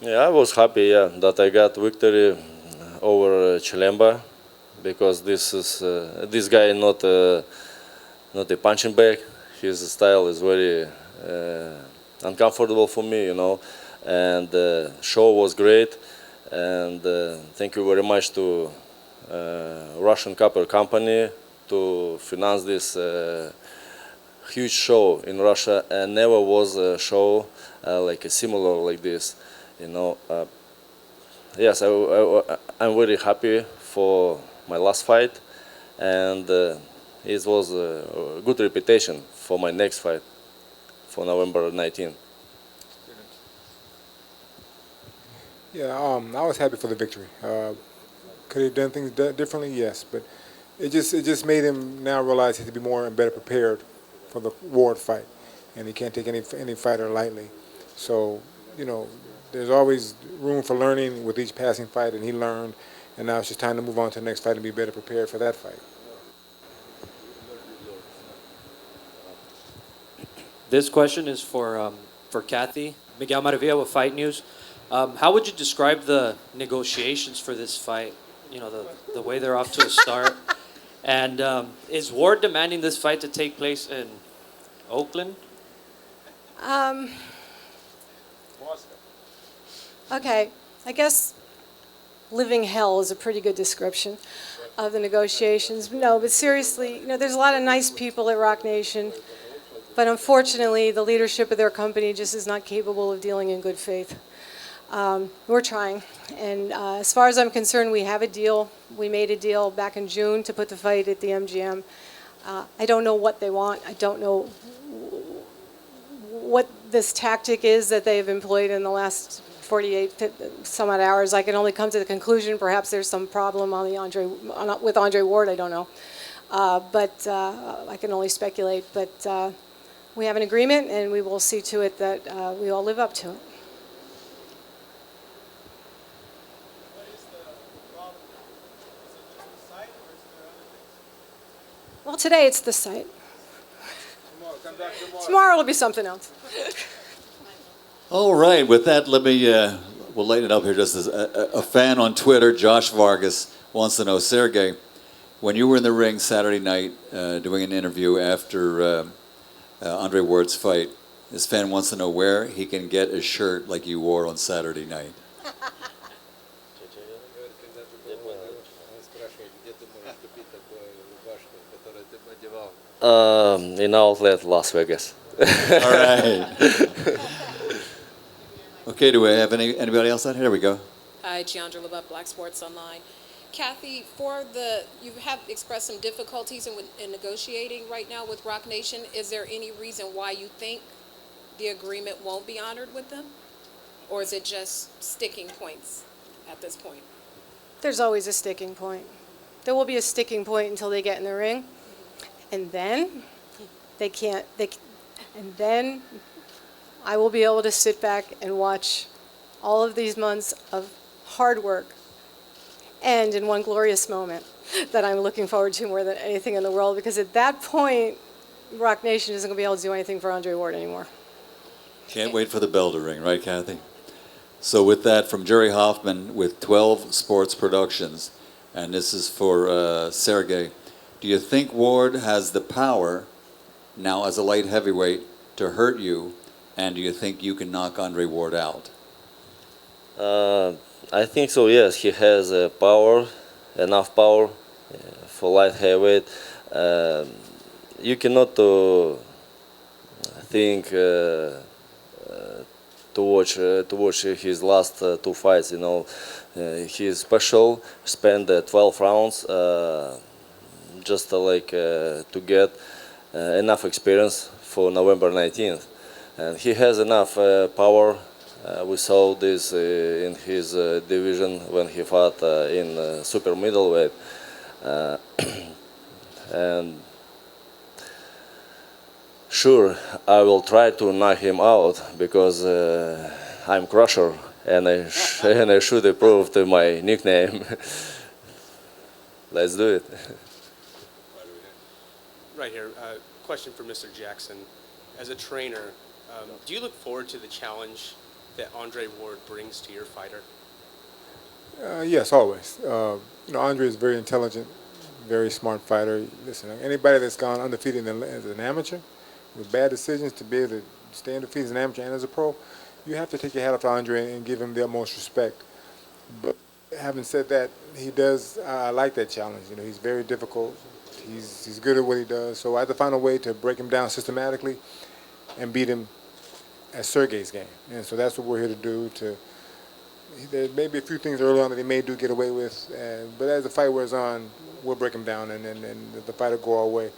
Yeah, I was happy, that I got victory over Chilemba, because this guy not a punching bag. His style is very uncomfortable for me, And show was great, and thank you very much to Russian Copper Company to finance this huge show in Russia, and never was a show like a similar like this, you know. Yes, I'm very happy for my last fight, and it was a good reputation for my next fight for November 19th. Yeah, I was happy for the victory. Could he have done things differently? Yes, but it just made him now realize he had to be more and better prepared for the Ward fight, and he can't take any fighter lightly. So you know, there's always room for learning with each passing fight, and he learned, and now it's just time to move on to the next fight and be better prepared for that fight. This question is for Kathy. Miguel Maravilla with Fight News. How would you describe the negotiations for this fight? You know, the way they're off to a start. And is Ward demanding this fight to take place in Oakland? Um, okay, I guess living hell is a pretty good description of the negotiations. No, but seriously, there's a lot of nice people at Roc Nation, but unfortunately, the leadership of their company just is not capable of dealing in good faith. We're trying, and as far as I'm concerned, we have a deal. We made a deal back in June to put the fight at the MGM. I don't know what they want. I don't know what this tactic is that they've employed in the last 48 some odd hours. I can only come to the conclusion perhaps there's some problem with Andre Ward. I don't know, but I can only speculate. But we have an agreement, and we will see to it that we all live up to it. Well, today it's the site. Tomorrow it'll be something else. All right, with that, we'll lighten it up here just as a fan on Twitter, Josh Vargas, wants to know, Sergey, when you were in the ring Saturday night doing an interview after Andre Ward's fight, this fan wants to know where he can get a shirt like you wore on Saturday night. In outlet Las Vegas. All right. Okay, do we have anybody else out here? There we go. Hi, Giandra Levette, Black Sports Online. Kathy, you have expressed some difficulties in negotiating right now with Roc Nation. Is there any reason why you think the agreement won't be honored with them? Or is it just sticking points at this point? There's always a sticking point. There will be a sticking point until they get in the ring. And then and then I will be able to sit back and watch all of these months of hard work end in one glorious moment that I'm looking forward to more than anything in the world, because at that point, Roc Nation isn't going to be able to do anything for Andre Ward anymore. Can't wait for the bell to ring, right, Kathy? So with that, from Jerry Hoffman with 12 Sports Productions, and this is for Sergey. Do you think Ward has the power now as a light heavyweight to hurt you, and do you think you can knock Andre Ward out? I think so, yes. He has enough power for light heavyweight. You cannot think to watch his last two fights. He is special. Spent 12 rounds just to get enough experience for November 19th, and he has enough power. We saw this in his division when he fought in super middleweight, and sure, I will try to knock him out because I'm Krusher, and I should improve to my nickname. Let's do it. Right here, question for Mr. Jackson. As a trainer, do you look forward to the challenge that Andre Ward brings to your fighter? Yes, always. Andre is very intelligent, very smart fighter. Listen, anybody that's gone undefeated as an amateur with bad decisions to be able to stay undefeated as an amateur and as a pro, you have to take your hat off to Andre and give him the utmost respect. But having said that, he does. I like that challenge. He's very difficult. He's good at what he does. So I have to find a way to break him down systematically and beat him at Sergey's game. And so that's what we're here to do. There may be a few things early on that he may get away with, but as the fight wears on, we'll break him down and the fight will go our way.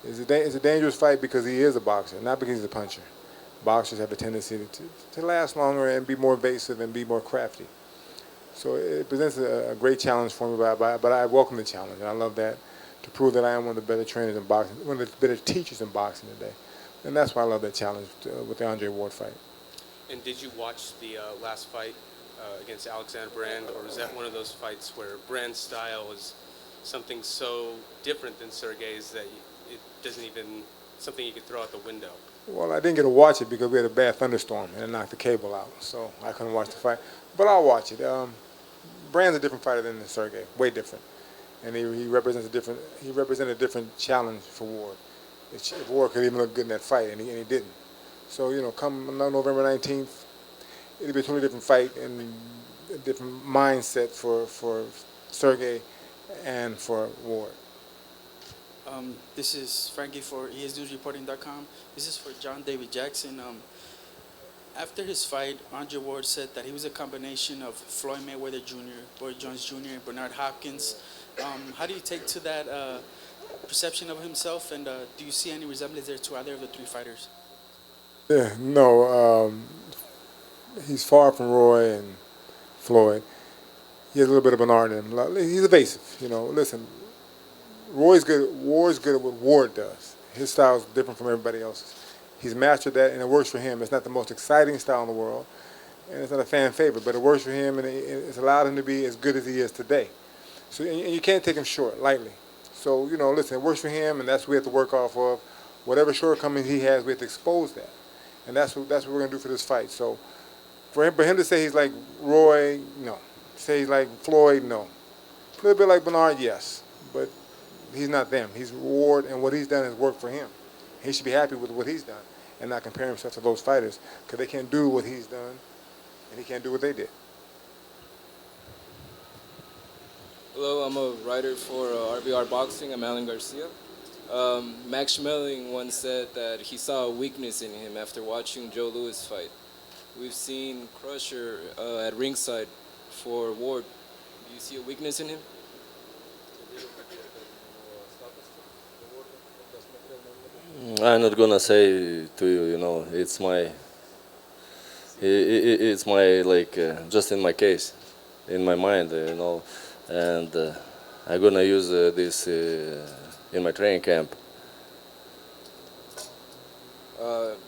It's a dangerous fight because he is a boxer, not because he's a puncher. Boxers have a tendency to last longer and be more evasive and be more crafty. So it presents a great challenge for me, but I welcome the challenge, and I love that, to prove that I am one of the better trainers in boxing, one of the better teachers in boxing today. And that's why I love that challenge with the Andre Ward fight. And did you watch the last fight against Alexander Brand, or was that one of those fights where Brand's style was something so different than Sergey's that it doesn't even something you could throw out the window? Well, I didn't get to watch it because we had a bad thunderstorm and it knocked the cable out, so I couldn't watch the fight. But I'll watch it. Brand's a different fighter than Sergey, way different, and he represents a different challenge for Ward. If Ward could even look good in that fight, and he didn't. So come November 19th, it'll be a totally different fight and a different mindset for Sergey and for Ward. This is Frankie for ESNewsReporting.com. This is for John David Jackson. After his fight, Andre Ward said that he was a combination of Floyd Mayweather Jr., Roy Jones Jr., and Bernard Hopkins. How do you take to that perception of himself, and do you see any resemblance there to either of the three fighters? Yeah, no, he's far from Roy and Floyd. He has a little bit of Bernard in him. He's evasive, Listen, Ward's good at what Ward does. His style is different from everybody else's. He's mastered that, and it works for him. It's not the most exciting style in the world, and it's not a fan favorite, but it works for him, and it's allowed him to be as good as he is today. So, and you can't take him short, lightly. So, listen, it works for him, and that's what we have to work off of. Whatever shortcomings he has, we have to expose that. And that's what we're going to do for this fight. So, for him to say he's like Roy, no. Say he's like Floyd, no. A little bit like Bernard, yes. But he's not them. He's Ward, and what he's done has worked for him. He should be happy with what he's done and not compare himself to those fighters, because they can't do what he's done, and he can't do what they did. Hello, I'm a writer for RBR Boxing. I'm Alan Garcia. Max Schmeling once said that he saw a weakness in him after watching Joe Louis fight. We've seen Krusher at ringside for Ward. Do you see a weakness in him? I'm not gonna say to you, it's my just in my case, in my mind, and I'm gonna use this in my training camp.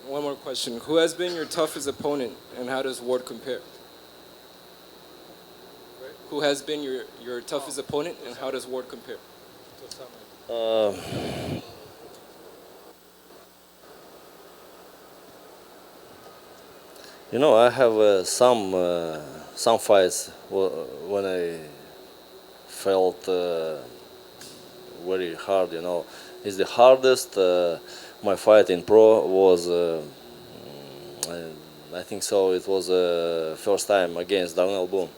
One more question. Who has been your toughest opponent, and how does Ward compare? Who has been your toughest opponent, and how does Ward compare? I have some fights when I felt very hard. It's the hardest. My fight in pro was, I think so. It was first time against Darnell Boone,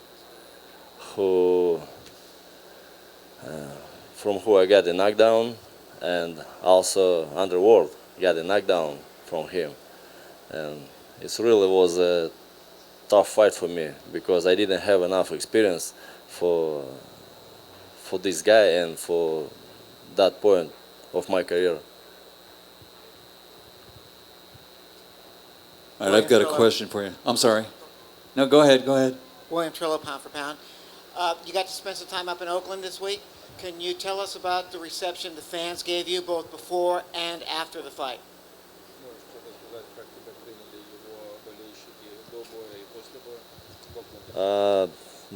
from who I got a knockdown, and also Andre Ward got a knockdown from him, and it really was a tough fight for me because I didn't have enough experience for this guy and for that point of my career. All right, I've got a question for you. I'm sorry. No, go ahead. William Trillo, pound for pound. You got to spend some time up in Oakland this week. Can you tell us about the reception the fans gave you both before and after the fight?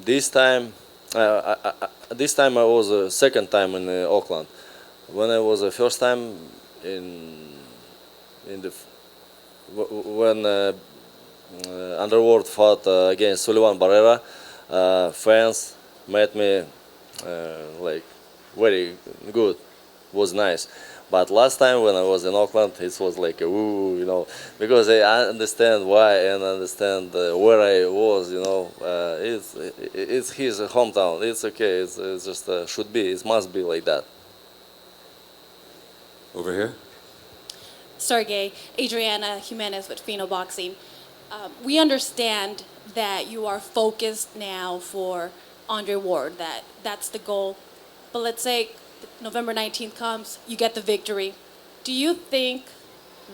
This time I was second time in Oakland. When I was the first time when Underworld fought against Sullivan Barrera. Fans met me like very good, was nice. But last time when I was in Auckland, it was like a woo, because I understand why and understand where I was, it's his hometown. It's okay. It's just should be. It must be like that. Over here. Sergey, Adriana Jimenez with Fino Boxing. We understand that you are focused now for Andre Ward, that's the goal. But let's say November 19th comes, you get the victory. Do you think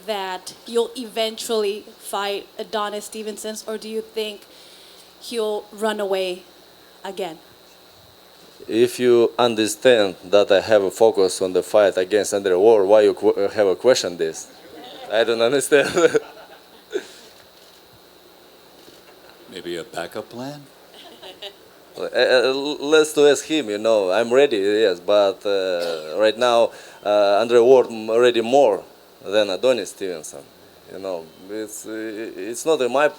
that you'll eventually fight Adonis Stevenson, or do you think he'll run away again? If you understand that I have a focus on the fight against Andre Ward, why you have a question this? I don't understand. Maybe a backup plan? Let's ask him, I'm ready, yes, but right now Andre Ward already more than Adonis Stevenson. It's not in my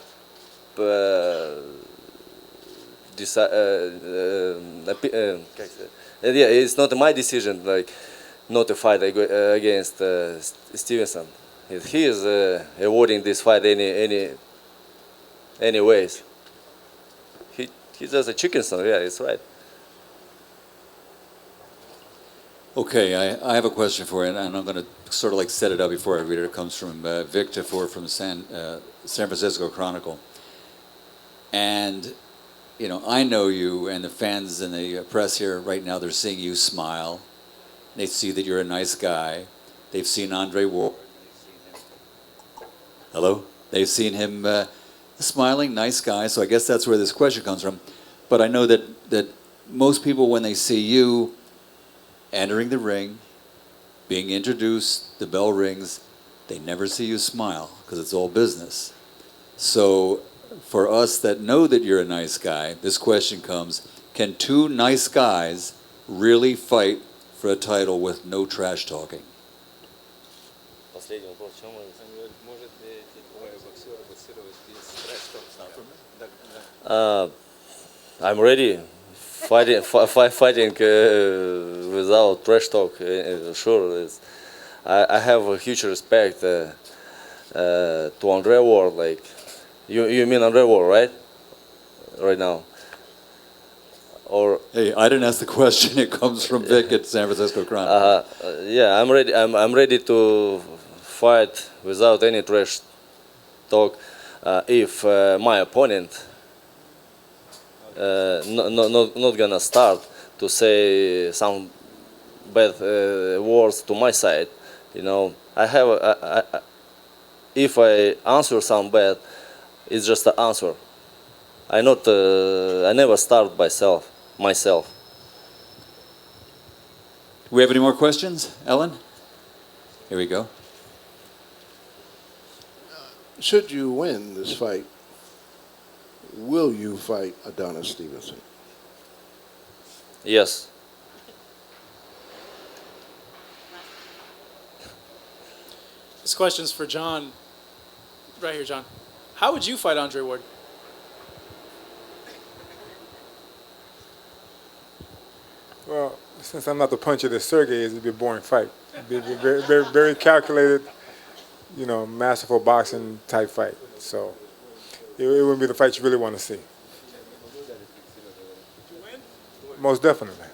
it's not my decision not to fight against Stevenson. He is avoiding this fight any ways. He's just a chicken son, yeah, it's right. Okay, I have a question for you, and I'm going to sort of like set it up before I read it. It comes from Victor from San Francisco Chronicle. And, I know you, and the fans and the press here right now, they're seeing you smile. They see that you're a nice guy. They've seen Andre Ward. Hello? They've seen him smiling, nice guy, so I guess that's where this question comes from. But I know that most people, when they see you entering the ring, being introduced, the bell rings, they never see you smile because it's all business. So for us that know that you're a nice guy, this question comes, can two nice guys really fight for a title with no trash talking? I'm ready, fighting without trash talk. Sure, I have a huge respect to Andre Ward. Like, you mean Andre Ward, right? Right now, or hey, I didn't ask the question. It comes from Vic at San Francisco Chronicle. yeah, I'm ready. I'm ready to fight without any trash talk. If my opponent not gonna start to say some bad words to my side, I have if I answer some bad, it's just an answer. I never start myself. Do we have any more questions, Ellen? Here we go. Should you win this fight, will you fight Adonis Stevenson? Yes. This question's for John. Right here, John. How would you fight Andre Ward? Well, since I'm not the puncher that Sergey is, it'd be a boring fight. It'd be a very, very, very calculated, masterful boxing type fight. So it wouldn't be the fight you really want to see. Most definitely.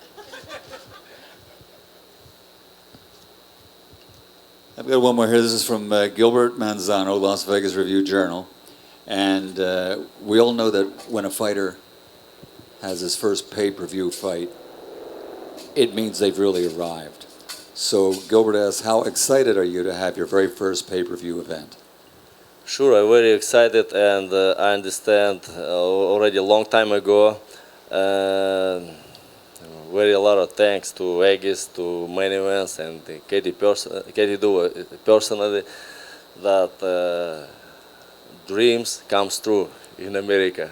I've got one more here. This is from Gilbert Manzano, Las Vegas Review-Journal. And we all know that when a fighter has his first pay-per-view fight, it means they've really arrived. So Gilbert asks, how excited are you to have your very first pay-per-view event? Sure, I'm very excited, and I understand already a long time ago. Very a lot of thanks to Egis, to Main Events, and Katie Duva personally, that dreams comes true in America.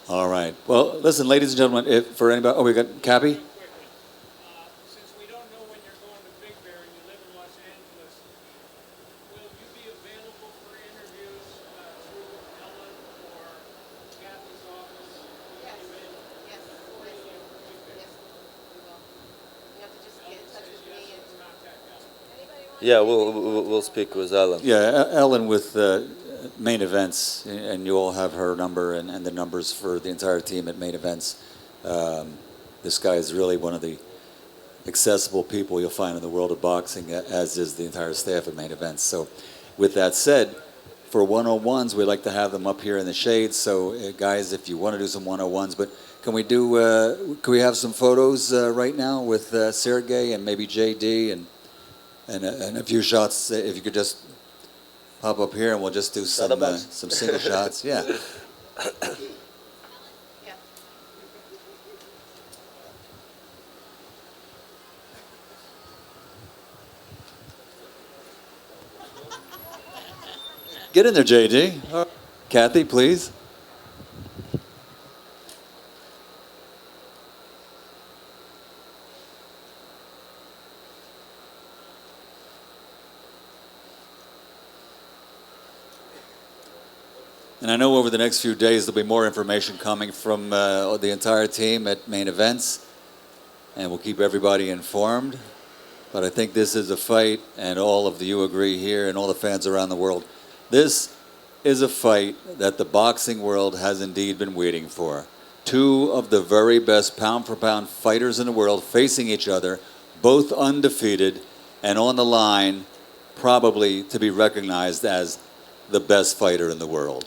All right. Well, listen, ladies and gentlemen, if for anybody, we got Cappy? Since we don't know when you're going to Big Bear and you live in Los Angeles, will you be available for interviews Yeah, we'll speak with Alan. Yeah, Ellen with main events, and you all have her number and the numbers for the entire team at main events. This guy is really one of the accessible people you'll find in the world of boxing, as is the entire staff at main events. So with that said, for one-on-ones, we like to have them up here in the shade. So guys, if you want to do some one-on-ones, but can we have some photos right now with Sergey and maybe JD and a few shots, if you could just pop up here and we'll just do some single shots. Yeah. Get in there, JD. Kathy, please. And I know over the next few days there'll be more information coming from the entire team at main events, and we'll keep everybody informed. But I think this is a fight, and all of you agree here, and all the fans around the world, this is a fight that the boxing world has indeed been waiting for. Two of the very best pound-for-pound fighters in the world facing each other, both undefeated, and on the line probably to be recognized as the best fighter in the world.